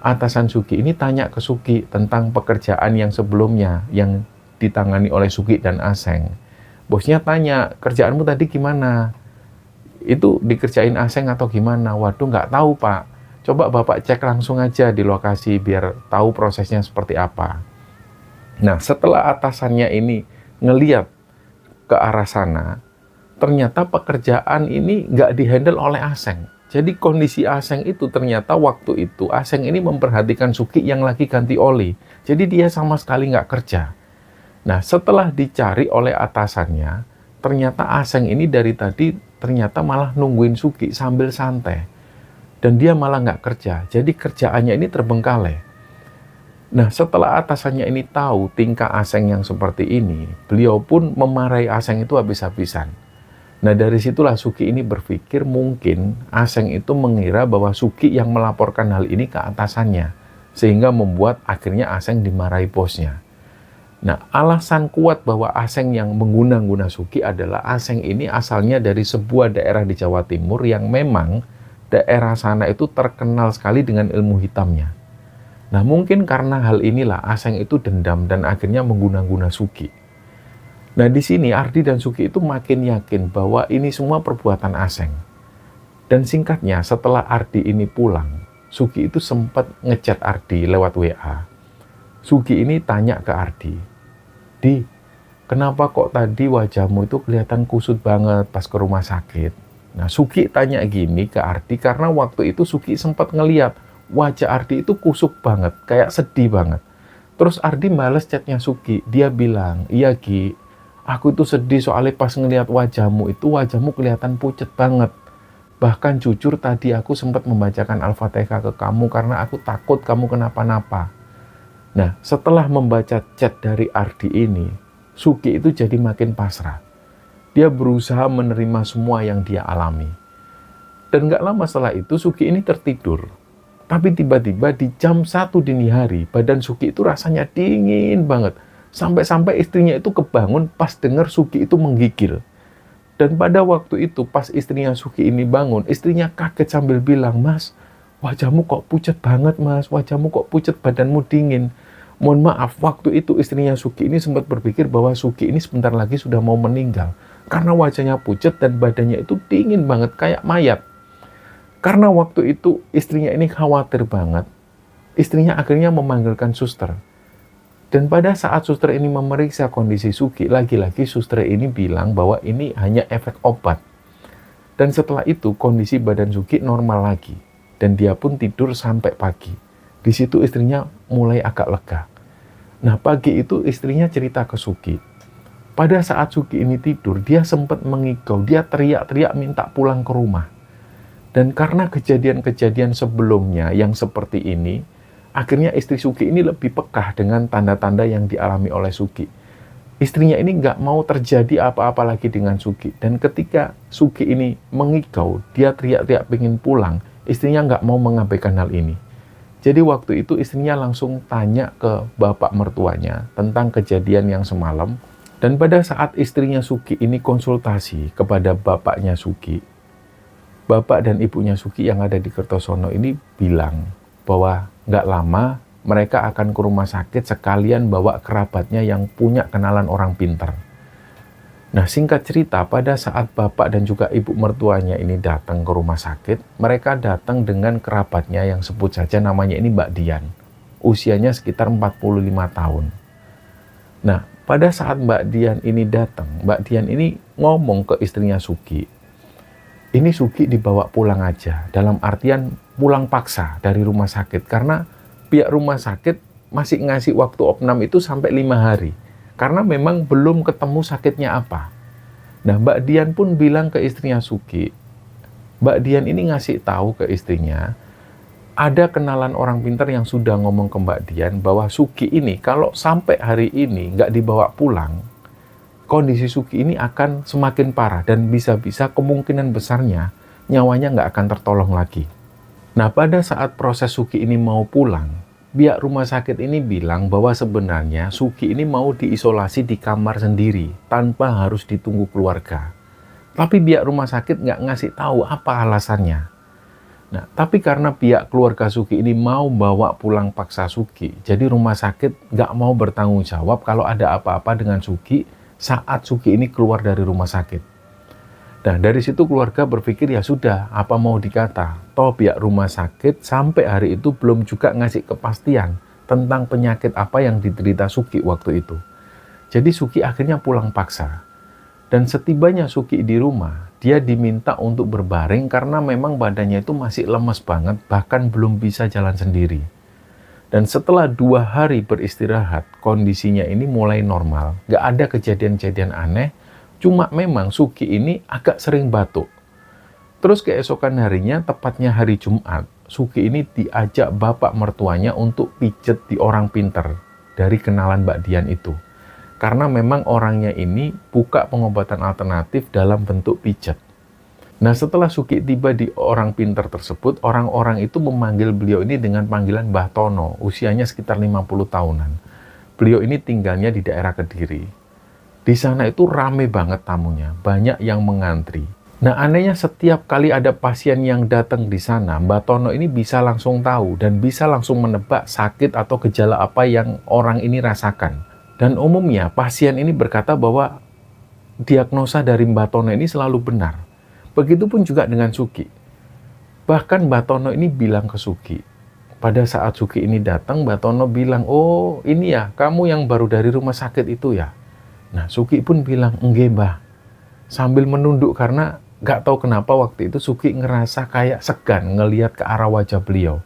atasan Sugi ini tanya ke Sugi tentang pekerjaan yang sebelumnya yang ditangani oleh Sugi dan Aseng. Bosnya tanya, kerjaanmu tadi gimana? Itu dikerjain Aseng atau gimana? Waduh, nggak tahu pak. Coba bapak cek langsung aja di lokasi biar tahu prosesnya seperti apa. Nah, setelah atasannya ini ngeliat ke arah sana, ternyata pekerjaan ini nggak dihandle oleh Aseng. Jadi kondisi Aseng itu ternyata waktu itu Aseng ini memperhatikan Sugi yang lagi ganti oli. Jadi dia sama sekali nggak kerja. Nah, setelah dicari oleh atasannya, ternyata Aseng ini dari tadi ternyata malah nungguin Sugi sambil santai. Dan dia malah nggak kerja, jadi kerjaannya ini terbengkalai. Nah, setelah atasannya ini tahu tingkah Aseng yang seperti ini, beliau pun memarahi Aseng itu habis-habisan. Nah, dari situlah Sugi ini berpikir mungkin Aseng itu mengira bahwa Sugi yang melaporkan hal ini ke atasannya, sehingga membuat akhirnya Aseng dimarahi bosnya. Nah, alasan kuat bahwa Aseng yang mengguna-guna Sugi adalah Aseng ini asalnya dari sebuah daerah di Jawa Timur yang memang daerah sana itu terkenal sekali dengan ilmu hitamnya. Nah, mungkin karena hal inilah Aseng itu dendam dan akhirnya mengguna-guna Sugi. Nah, di sini Ardi dan Sugi itu makin yakin bahwa ini semua perbuatan Aseng. Dan singkatnya, setelah Ardi ini pulang, Sugi itu sempat ngechat Ardi lewat WA. Sugi ini tanya ke Ardi, Di, kenapa kok tadi wajahmu itu kelihatan kusut banget pas ke rumah sakit? Nah, Sugi tanya gini ke Ardi karena waktu itu Sugi sempat ngeliat wajah Ardi itu kusuk banget, kayak sedih banget. Terus Ardi bales chatnya Sugi, dia bilang, iya Gi, aku itu sedih soalnya pas ngelihat wajahmu itu, wajahmu kelihatan pucet banget. Bahkan jujur tadi aku sempat membacakan Al-Fatihah ke kamu karena aku takut kamu kenapa-napa. Nah, setelah membaca chat dari Ardi ini, Sugi itu jadi makin pasrah. Dia berusaha menerima semua yang dia alami. Dan gak lama setelah itu, Sugi ini tertidur. Tapi tiba-tiba di jam 1 dini hari, badan Sugi itu rasanya dingin banget. Sampai-sampai istrinya itu kebangun pas dengar Sugi itu menggigil. Dan pada waktu itu, pas istrinya Sugi ini bangun, istrinya kaget sambil bilang, Mas, wajahmu kok pucat banget Mas, wajahmu kok pucat, badanmu dingin. Mohon maaf, waktu itu istrinya Sugi ini sempat berpikir bahwa Sugi ini sebentar lagi sudah mau meninggal. Karena wajahnya pucat dan badannya itu dingin banget, kayak mayat. Karena waktu itu istrinya ini khawatir banget, istrinya akhirnya memanggilkan suster. Dan pada saat suster ini memeriksa kondisi Sugi, lagi-lagi suster ini bilang bahwa ini hanya efek obat. Dan setelah itu kondisi badan Sugi normal lagi. Dan dia pun tidur sampai pagi. Di situ istrinya mulai agak lega. Nah, pagi itu istrinya cerita ke Sugi. Pada saat Sugi ini tidur, dia sempat mengigau, dia teriak-teriak minta pulang ke rumah. Dan karena kejadian-kejadian sebelumnya yang seperti ini, akhirnya istri Sugi ini lebih pekah dengan tanda-tanda yang dialami oleh Sugi. Istrinya ini nggak mau terjadi apa-apa lagi dengan Sugi. Dan ketika Sugi ini mengigau, dia teriak-teriak pengen pulang, istrinya nggak mau mengabaikan hal ini. Jadi waktu itu istrinya langsung tanya ke bapak mertuanya tentang kejadian yang semalam. Dan pada saat istrinya Sugi ini konsultasi kepada bapaknya Sugi, bapak dan ibunya Sugi yang ada di Kertosono ini bilang bahwa nggak lama mereka akan ke rumah sakit sekalian bawa kerabatnya yang punya kenalan orang pintar. Nah, singkat cerita, pada saat bapak dan juga ibu mertuanya ini datang ke rumah sakit, mereka datang dengan kerabatnya yang sebut saja namanya ini Mbak Dian. Usianya sekitar 45 tahun. Nah, pada saat Mbak Dian ini datang, Mbak Dian ini ngomong ke istrinya Sugi, ini Sugi dibawa pulang aja, dalam artian pulang paksa dari rumah sakit, karena pihak rumah sakit masih ngasih waktu opnam itu sampai 5 hari, karena memang belum ketemu sakitnya apa. Nah, Mbak Dian pun bilang ke istrinya Sugi, Mbak Dian ini ngasih tahu ke istrinya, ada kenalan orang pintar yang sudah ngomong ke Mbak Dian bahwa Sugi ini kalau sampai hari ini nggak dibawa pulang, kondisi Sugi ini akan semakin parah dan bisa-bisa kemungkinan besarnya nyawanya nggak akan tertolong lagi. Nah, pada saat proses Sugi ini mau pulang, pihak rumah sakit ini bilang bahwa sebenarnya Sugi ini mau diisolasi di kamar sendiri tanpa harus ditunggu keluarga. Tapi pihak rumah sakit nggak ngasih tahu apa alasannya. Nah, tapi karena pihak keluarga Sugi ini mau bawa pulang paksa Sugi, jadi rumah sakit nggak mau bertanggung jawab kalau ada apa-apa dengan Sugi saat Sugi ini keluar dari rumah sakit. Nah, dari situ keluarga berpikir ya sudah, apa mau dikata. Toh pihak rumah sakit sampai hari itu belum juga ngasih kepastian tentang penyakit apa yang diderita Sugi waktu itu. Jadi Sugi akhirnya pulang paksa. Dan setibanya Sugi di rumah, dia diminta untuk berbaring karena memang badannya itu masih lemes banget, bahkan belum bisa jalan sendiri. Dan setelah 2 hari beristirahat, kondisinya ini mulai normal. Nggak ada kejadian-kejadian aneh, cuma memang Sugi ini agak sering batuk. Terus keesokan harinya, tepatnya hari Jumat, Sugi ini diajak bapak mertuanya untuk pijet di orang pinter dari kenalan Mbak Dian itu. Karena memang orangnya ini buka pengobatan alternatif dalam bentuk pijet. Nah, setelah Sugi tiba di orang pintar tersebut, orang-orang itu memanggil beliau ini dengan panggilan Mbah Tono, usianya sekitar 50 tahunan. Beliau ini tinggalnya di daerah Kediri. Di sana itu rame banget tamunya, banyak yang mengantri. Nah, anehnya setiap kali ada pasien yang datang di sana, Mbah Tono ini bisa langsung tahu dan bisa langsung menebak sakit atau gejala apa yang orang ini rasakan. Dan umumnya pasien ini berkata bahwa diagnosa dari Mbah Tono ini selalu benar. Begitupun juga dengan Sugi. Bahkan Mbah Tono ini bilang ke Sugi. Pada saat Sugi ini datang, Mbah Tono bilang, oh ini ya, kamu yang baru dari rumah sakit itu ya. Nah, Sugi pun bilang, enggak Mbah. Sambil menunduk karena gak tahu kenapa waktu itu Sugi ngerasa kayak segan ngelihat ke arah wajah beliau.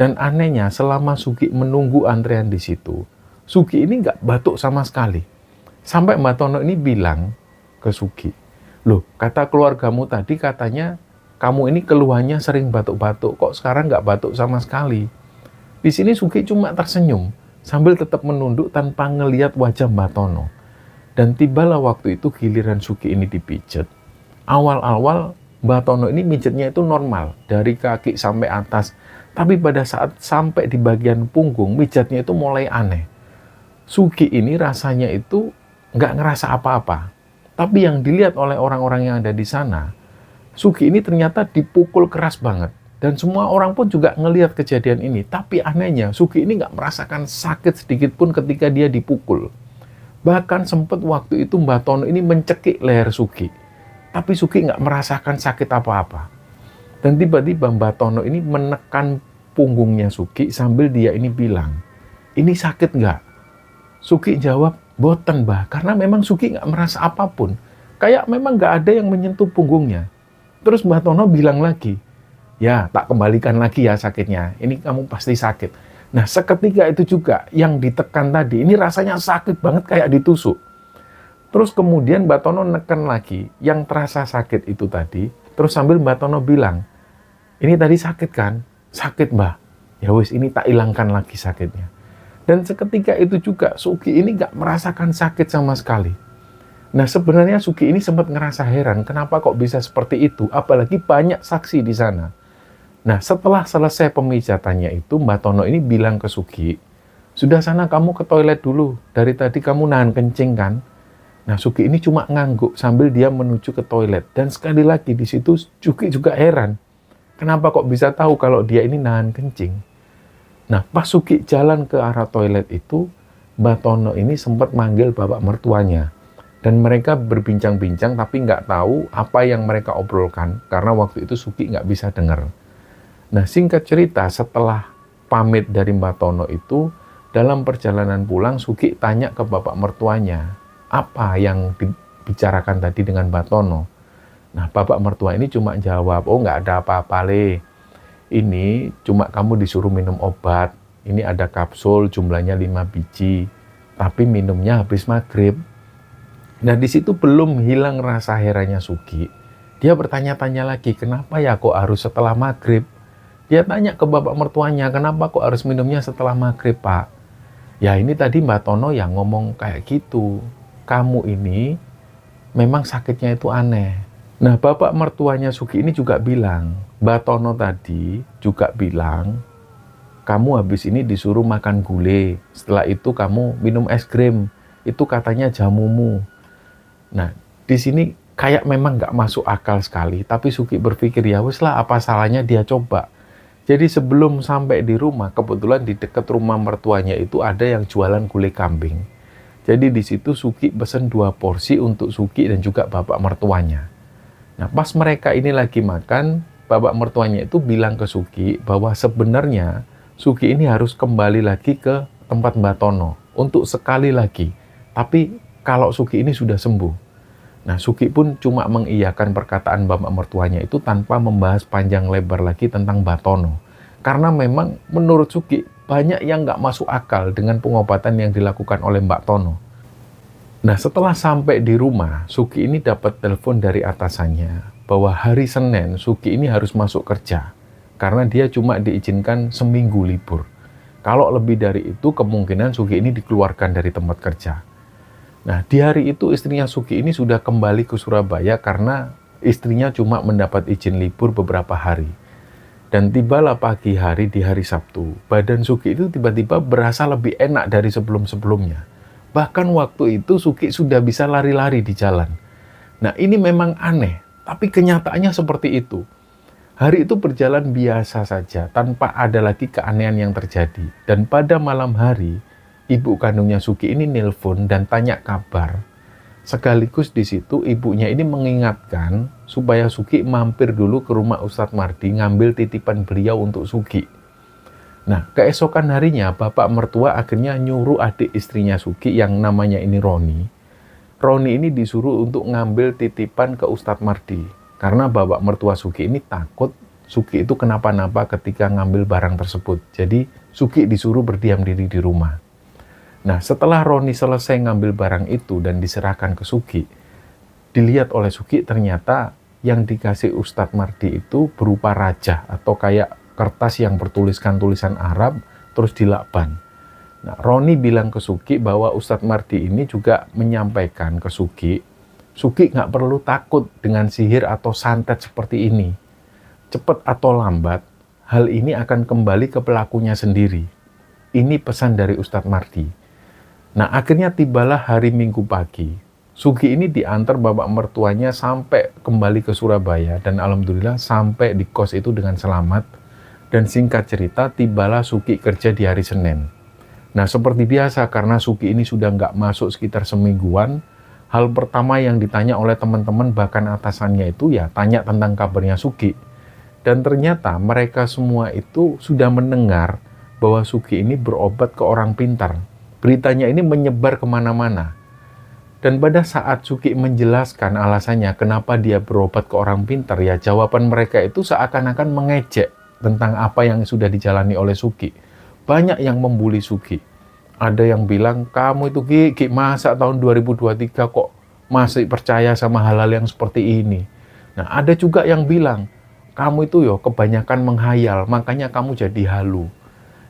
Dan anehnya selama Sugi menunggu antrean di situ, Sugi ini nggak batuk sama sekali. Sampai Mbak Tono ini bilang ke Sugi, loh kata keluargamu tadi katanya kamu ini keluhannya sering batuk-batuk, kok sekarang nggak batuk sama sekali. Di sini Sugi cuma tersenyum sambil tetap menunduk tanpa ngeliat wajah Mbak Tono. Dan tibalah waktu itu giliran Sugi ini dipijet. Awal-awal Mbak Tono ini mijetnya itu normal, dari kaki sampai atas. Tapi pada saat sampai di bagian punggung, mijatnya itu mulai aneh. Sugi ini rasanya itu nggak ngerasa apa-apa. Tapi yang dilihat oleh orang-orang yang ada di sana, Sugi ini ternyata dipukul keras banget. Dan semua orang pun juga ngelihat kejadian ini. Tapi anehnya, Sugi ini nggak merasakan sakit sedikit pun ketika dia dipukul. Bahkan sempat waktu itu Mbak Tono ini mencekik leher Sugi. Tapi Sugi nggak merasakan sakit apa-apa. Dan tiba-tiba Mbak Tono ini menekan punggungnya Sugi sambil dia ini bilang, ini sakit nggak? Sugi jawab, boten Mbah, karena memang Sugi nggak merasa apapun. Kayak memang nggak ada yang menyentuh punggungnya. Terus Mbak Tono bilang lagi, ya tak kembalikan lagi ya sakitnya, ini kamu pasti sakit. Nah seketika itu juga yang ditekan tadi, ini rasanya sakit banget kayak ditusuk. Terus kemudian Mbak Tono neken lagi, yang terasa sakit itu tadi, terus sambil Mbak Tono bilang, ini tadi sakit kan? Sakit Mbah. Ya wis ini tak hilangkan lagi sakitnya. Dan seketika itu juga Sugi ini gak merasakan sakit sama sekali. Nah sebenarnya Sugi ini sempat ngerasa heran kenapa kok bisa seperti itu. Apalagi banyak saksi di sana. Nah setelah selesai pemijatannya itu Mbak Tono ini bilang ke Sugi, sudah sana kamu ke toilet dulu. Dari tadi kamu nahan kencing kan? Nah Sugi ini cuma ngangguk sambil dia menuju ke toilet. Dan sekali lagi di situ Sugi juga heran. Kenapa kok bisa tahu kalau dia ini nahan kencing? Nah, pas Sugi jalan ke arah toilet itu, Mbak Tono ini sempat manggil bapak mertuanya. Dan mereka berbincang-bincang tapi nggak tahu apa yang mereka obrolkan. Karena waktu itu Sugi nggak bisa dengar. Nah, singkat cerita, setelah pamit dari Mbak Tono itu, dalam perjalanan pulang, Sugi tanya ke bapak mertuanya, apa yang dibicarakan tadi dengan Mbak Tono? Nah, bapak mertua ini cuma jawab, oh nggak ada apa-apa Le. Ini cuma kamu disuruh minum obat. Ini ada kapsul jumlahnya 5 biji. Tapi minumnya habis maghrib. Nah, di situ belum hilang rasa herannya Sugi. Dia bertanya-tanya lagi, kenapa ya kok harus setelah maghrib? Dia tanya ke bapak mertuanya, kenapa kok harus minumnya setelah maghrib, Pak? Ya ini tadi Mbak Tono yang ngomong kayak gitu. Kamu ini memang sakitnya itu aneh. Nah, bapak mertuanya Sugi ini juga bilang, Mbak Tono tadi juga bilang, kamu habis ini disuruh makan gulai, setelah itu kamu minum es krim, itu katanya jamumu. Nah, di sini kayak memang nggak masuk akal sekali, tapi Sugi berpikir, ya wis lah apa salahnya dia coba. Jadi sebelum sampai di rumah, kebetulan di dekat rumah mertuanya itu ada yang jualan gulai kambing. Jadi di situ Sugi pesen 2 porsi untuk Sugi dan juga bapak mertuanya. Nah, pas mereka ini lagi makan, bapak mertuanya itu bilang ke Sugi bahwa sebenarnya Sugi ini harus kembali lagi ke tempat Mbak Tono untuk sekali lagi. Tapi kalau Sugi ini sudah sembuh. Nah, Sugi pun cuma mengiyakan perkataan bapak mertuanya itu tanpa membahas panjang lebar lagi tentang Mbak Tono. Karena memang menurut Sugi banyak yang nggak masuk akal dengan pengobatan yang dilakukan oleh Mbak Tono. Nah, setelah sampai di rumah, Sugi ini dapat telepon dari atasannya bahwa hari Senin Sugi ini harus masuk kerja karena dia cuma diizinkan seminggu libur. Kalau lebih dari itu, kemungkinan Sugi ini dikeluarkan dari tempat kerja. Nah, di hari itu istrinya Sugi ini sudah kembali ke Surabaya karena istrinya cuma mendapat izin libur beberapa hari. Dan tibalah pagi hari di hari Sabtu, badan Sugi itu tiba-tiba berasa lebih enak dari sebelum-sebelumnya. Bahkan waktu itu Sugi sudah bisa lari-lari di jalan. Nah ini memang aneh, tapi kenyataannya seperti itu. Hari itu berjalan biasa saja, tanpa ada lagi keanehan yang terjadi. Dan pada malam hari, ibu kandungnya Sugi ini nelpon dan tanya kabar. Sekaligus di situ ibunya ini mengingatkan supaya Sugi mampir dulu ke rumah Ustadz Mardi ngambil titipan beliau untuk Sugi. Nah, keesokan harinya bapak mertua akhirnya nyuruh adik istrinya Sugi yang namanya ini Roni. Roni ini disuruh untuk ngambil titipan ke Ustadz Mardi. Karena bapak mertua Sugi ini takut Suki itu kenapa-napa ketika ngambil barang tersebut. Jadi Suki disuruh berdiam diri di rumah. Nah, setelah Roni selesai ngambil barang itu dan diserahkan ke Suki, dilihat oleh Suki ternyata yang dikasih Ustadz Mardi itu berupa raja atau kayak kertas yang bertuliskan tulisan Arab terus dilakban. Nah, Roni bilang ke Suki bahwa Ustadz Mardi ini juga menyampaikan ke Suki nggak perlu takut dengan sihir atau santet seperti ini. Cepat atau lambat, hal ini akan kembali ke pelakunya sendiri. Ini pesan dari Ustadz Mardi. Nah, akhirnya tibalah hari Minggu pagi. Suki ini diantar bapak mertuanya sampai kembali ke Surabaya dan alhamdulillah sampai di kos itu dengan selamat. Dan singkat cerita, tibalah Suki kerja di hari Senin. Nah, seperti biasa karena Suki ini sudah nggak masuk sekitar semingguan, hal pertama yang ditanya oleh teman-teman bahkan atasannya itu ya tanya tentang kabarnya Suki. Dan ternyata mereka semua itu sudah mendengar bahwa Suki ini berobat ke orang pintar. Beritanya ini menyebar kemana-mana. Dan pada saat Suki menjelaskan alasannya kenapa dia berobat ke orang pintar, ya jawaban mereka itu seakan-akan mengejek tentang apa yang sudah dijalani oleh Suki. Banyak yang membuli Suki. Ada yang bilang, kamu itu Ki, masa tahun 2023 kok masih percaya sama hal-hal yang seperti ini. Nah, ada juga yang bilang, kamu itu kebanyakan menghayal, makanya kamu jadi halu.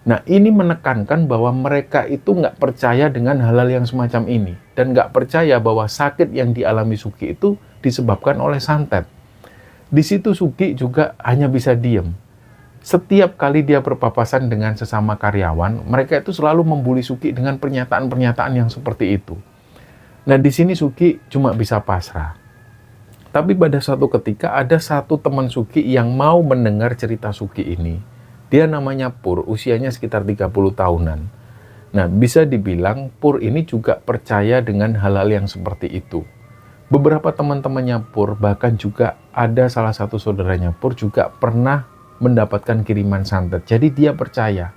Nah, ini menekankan bahwa mereka itu nggak percaya dengan hal-hal yang semacam ini. Dan nggak percaya bahwa sakit yang dialami Suki itu disebabkan oleh santet. Di situ Suki juga hanya bisa diem. Setiap kali dia berpapasan dengan sesama karyawan, mereka itu selalu membuli Suki dengan pernyataan-pernyataan yang seperti itu. Nah, di sini Suki cuma bisa pasrah. Tapi pada suatu ketika ada satu teman Suki yang mau mendengar cerita Suki ini. Dia namanya Pur, usianya sekitar 30 tahunan. Nah, bisa dibilang Pur ini juga percaya dengan hal-hal yang seperti itu. Beberapa teman-temannya Pur, bahkan juga ada salah satu saudaranya Pur juga pernah mendapatkan kiriman santet. Jadi dia percaya.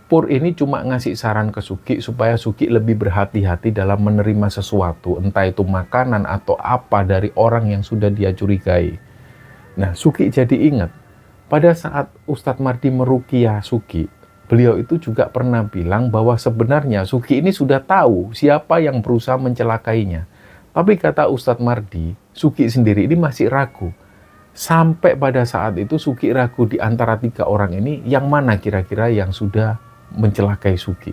Pur ini cuma ngasih saran ke Suki supaya Suki lebih berhati-hati dalam menerima sesuatu, entah itu makanan atau apa dari orang yang sudah dia curigai. Nah, Suki jadi ingat, pada saat Ustadz Mardi meruqyah Suki, beliau itu juga pernah bilang bahwa sebenarnya Suki ini sudah tahu siapa yang berusaha mencelakainya. Tapi kata Ustadz Mardi, Suki sendiri ini masih ragu. Sampai pada saat itu Suki ragu di antara 3 orang ini yang mana kira-kira yang sudah mencelakai Suki.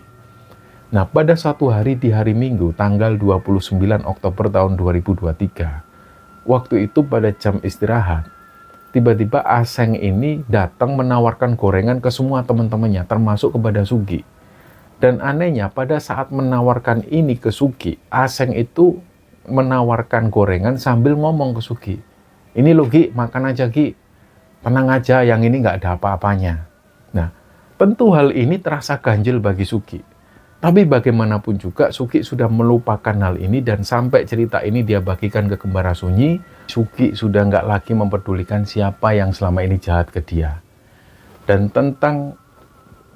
Nah, pada suatu hari di hari Minggu tanggal 29 Oktober tahun 2023, waktu itu pada jam istirahat, tiba-tiba Aseng ini datang menawarkan gorengan ke semua teman-temannya termasuk kepada Suki. Dan anehnya pada saat menawarkan ini ke Suki, Aseng itu menawarkan gorengan sambil ngomong ke Suki, ini lo Ki, makan aja Ki, tenang aja, yang ini nggak ada apa-apanya. Nah, tentu hal ini terasa ganjil bagi Suki. Tapi bagaimanapun juga Suki sudah melupakan hal ini dan sampai cerita ini dia bagikan ke Kembara Sunyi, Suki sudah nggak lagi mempedulikan siapa yang selama ini jahat ke dia. Dan tentang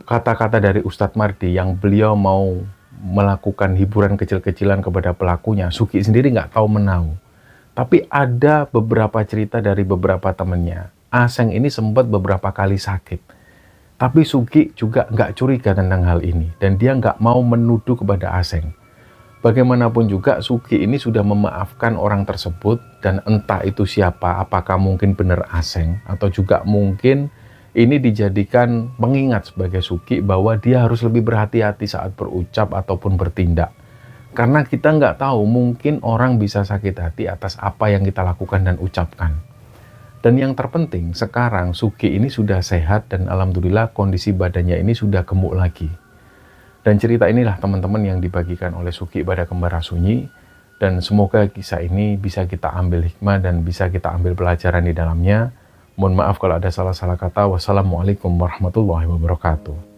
kata-kata dari Ustadz Mardi yang beliau mau melakukan hiburan kecil-kecilan kepada pelakunya, Suki sendiri nggak tahu menahu. Tapi ada beberapa cerita dari beberapa temannya. Aseng ini sempat beberapa kali sakit. Tapi Suki juga nggak curiga tentang hal ini. Dan dia nggak mau menuduh kepada Aseng. Bagaimanapun juga Suki ini sudah memaafkan orang tersebut. Dan entah itu siapa, apakah mungkin benar Aseng. Atau juga mungkin ini dijadikan pengingat sebagai Suki bahwa dia harus lebih berhati-hati saat berucap ataupun bertindak. Karena kita nggak tahu, mungkin orang bisa sakit hati atas apa yang kita lakukan dan ucapkan. Dan yang terpenting, sekarang Suki ini sudah sehat dan alhamdulillah kondisi badannya ini sudah gemuk lagi. Dan cerita inilah teman-teman yang dibagikan oleh Suki pada Kembara Sunyi. Dan semoga kisah ini bisa kita ambil hikmah dan bisa kita ambil pelajaran di dalamnya. Mohon maaf kalau ada salah-salah kata. Wassalamualaikum warahmatullahi wabarakatuh.